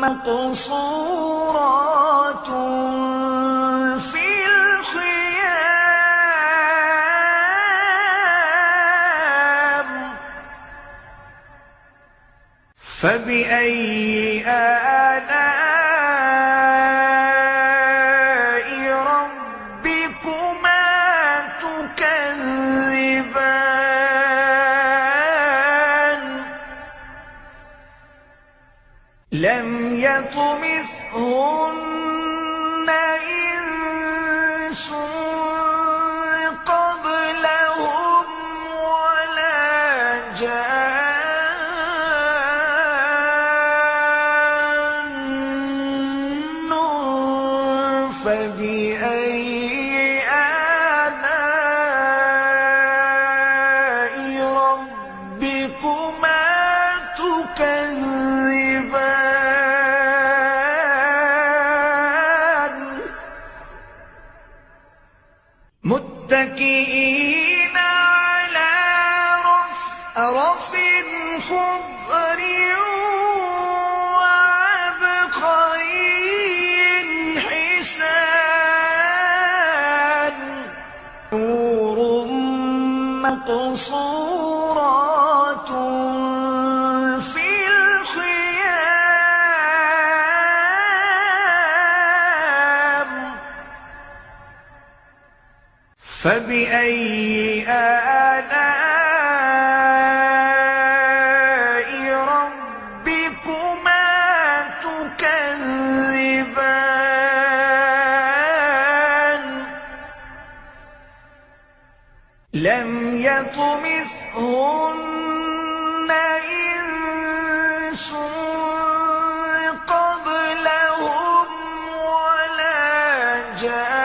مقصورات في الخيام، فبأي آلاء ربكما تكذبان؟ لم يطمثهن إنس قبلهم ولا جان، فبأي آلاء ربكما تكذبان؟ متكئين على رفرف خضر وعبقري حسان، حور مقصورات في الخيام، فبأي آلاء ربكما تكذبان؟ لم يطمثهن إنس قبلهم ولا جان.